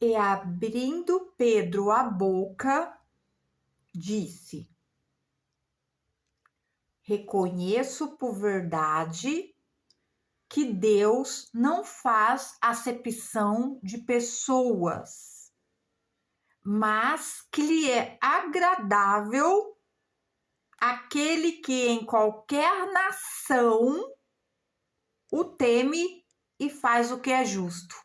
E abrindo Pedro a boca, disse: reconheço por verdade que Deus não faz acepção de pessoas, mas que lhe é agradável aquele que em qualquer nação o teme e faz o que é justo.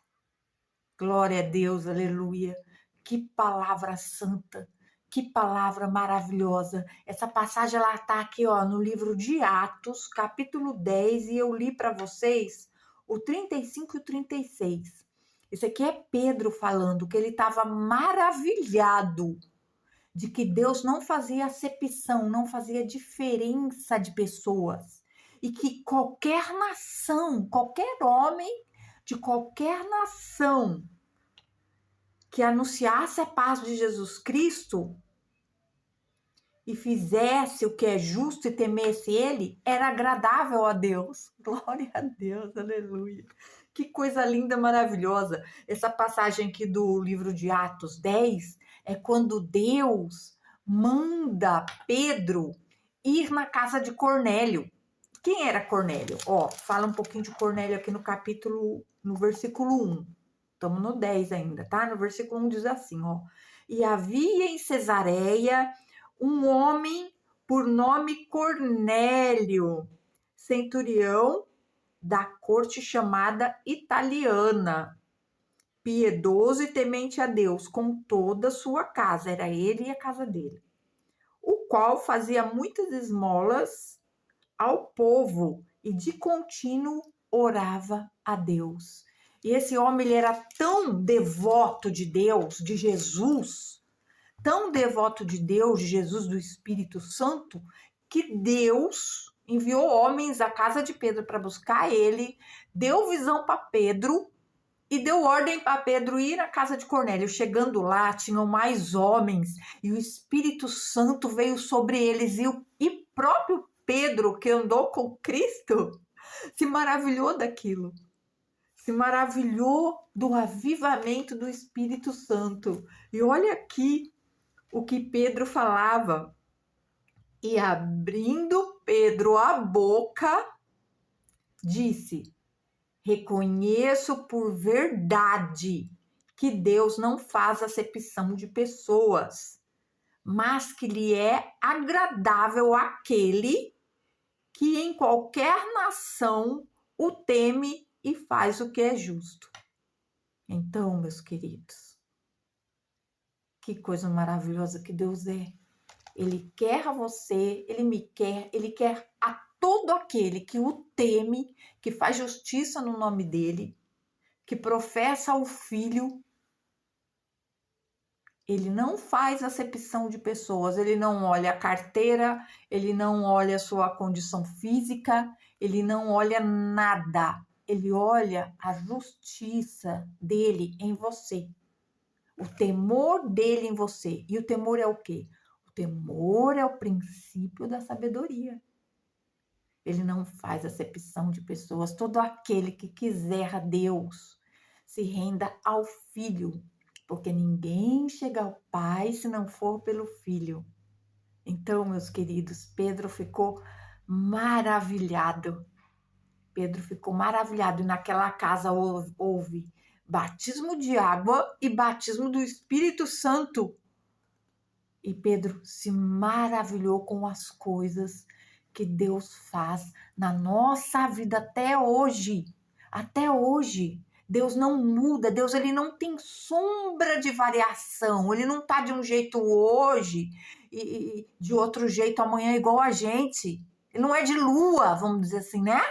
Glória a Deus, aleluia. Que palavra santa, que palavra maravilhosa. Essa passagem ela está aqui, ó, no livro de Atos, capítulo 10, e eu li para vocês o 35 e o 36. Esse aqui é Pedro falando que ele estava maravilhado de que Deus não fazia acepção, não fazia diferença de pessoas. E que qualquer nação, qualquer homem de qualquer nação que anunciasse a paz de Jesus Cristo e fizesse o que é justo e temesse ele, era agradável a Deus. Glória a Deus, aleluia. Que coisa linda, maravilhosa. Essa passagem aqui do livro de Atos 10 é quando Deus manda Pedro ir na casa de Cornélio. Quem era Cornélio? Ó, fala um pouquinho de Cornélio aqui no versículo 1. Estamos no 10 ainda, tá? No versículo 1 diz assim, ó. E havia em Cesareia um homem por nome Cornélio, centurião da corte chamada italiana, piedoso e temente a Deus com toda a sua casa, era ele e a casa dele, o qual fazia muitas esmolas ao povo e de contínuo orava a Deus. E esse homem ele era tão devoto de Deus, de Jesus, tão devoto de Deus, de Jesus, do Espírito Santo, que Deus enviou homens à casa de Pedro para buscar ele, deu visão para Pedro e deu ordem para Pedro ir à casa de Cornélio. Chegando lá, tinham mais homens e o Espírito Santo veio sobre eles e próprio Pedro, que andou com Cristo, se maravilhou daquilo. Se maravilhou do avivamento do Espírito Santo. E olha aqui o que Pedro falava. E abrindo Pedro a boca, disse: reconheço por verdade que Deus não faz acepção de pessoas, mas que lhe é agradável aquele que em qualquer nação o teme e faz o que é justo. Então, meus queridos, que coisa maravilhosa que Deus é. Ele quer a você, ele me quer, ele quer a todo aquele que o teme, que faz justiça no nome dele, que professa o Filho. Ele não faz acepção de pessoas, ele não olha a carteira, ele não olha a sua condição física, ele não olha nada. Ele olha a justiça dele em você, o temor dele em você. E o temor é o quê? O temor é o princípio da sabedoria. Ele não faz acepção de pessoas. Todo aquele que quiser a Deus se renda ao Filho, porque ninguém chega ao Pai se não for pelo Filho. Então, meus queridos, Pedro ficou maravilhado. Pedro ficou maravilhado. E naquela casa houve batismo de água e batismo do Espírito Santo. E Pedro se maravilhou com as coisas que Deus faz na nossa vida até hoje. Até hoje. Deus não muda, Deus ele não tem sombra de variação, ele não tá de um jeito hoje e de outro jeito amanhã igual a gente. Ele não é de lua, vamos dizer assim, né?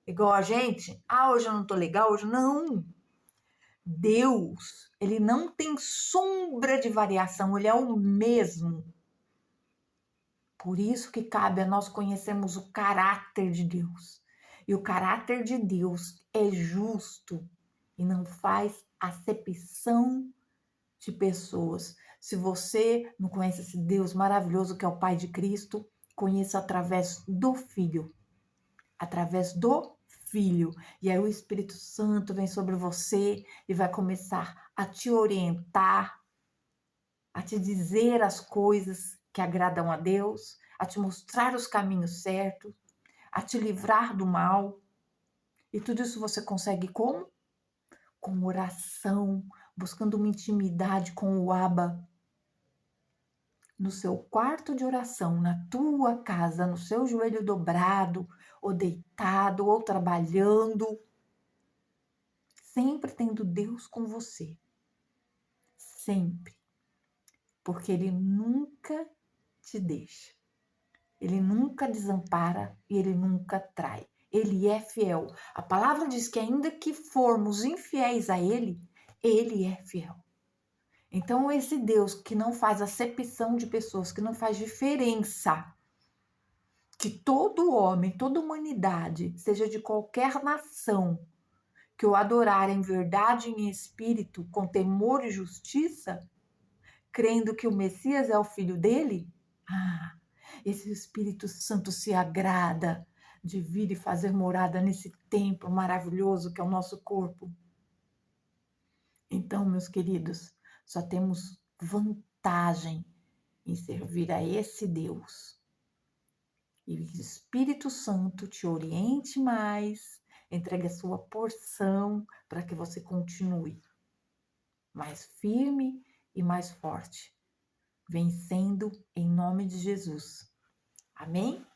Igual a gente. Ah, hoje eu não tô legal, hoje não. Deus, ele não tem sombra de variação, ele é o mesmo. Por isso que cabe a nós conhecermos o caráter de Deus. E o caráter de Deus é justo e não faz acepção de pessoas. Se você não conhece esse Deus maravilhoso que é o Pai de Cristo, conheça através do Filho. Através do filho. E aí o Espírito Santo vem sobre você e vai começar a te orientar, a te dizer as coisas que agradam a Deus, a te mostrar os caminhos certos, a te livrar do mal. E tudo isso você consegue como? Com oração, buscando uma intimidade com o Abba. No seu quarto de oração, na tua casa, no seu joelho dobrado, ou deitado, ou trabalhando, sempre tendo Deus com você. Sempre. Porque Ele nunca te deixa. Ele nunca desampara e Ele nunca trai. Ele é fiel. A palavra diz que ainda que formos infiéis a Ele, Ele é fiel. Então, esse Deus que não faz acepção de pessoas, que não faz diferença, que todo homem, toda humanidade, seja de qualquer nação, que o adorar em verdade e em espírito, com temor e justiça, crendo que o Messias é o filho dele, esse Espírito Santo se agrada de vir e fazer morada nesse templo maravilhoso que é o nosso corpo. Então, meus queridos, só temos vantagem em servir a esse Deus. E o Espírito Santo te oriente mais, entregue a sua porção para que você continue mais firme e mais forte, vencendo em nome de Jesus. Amém?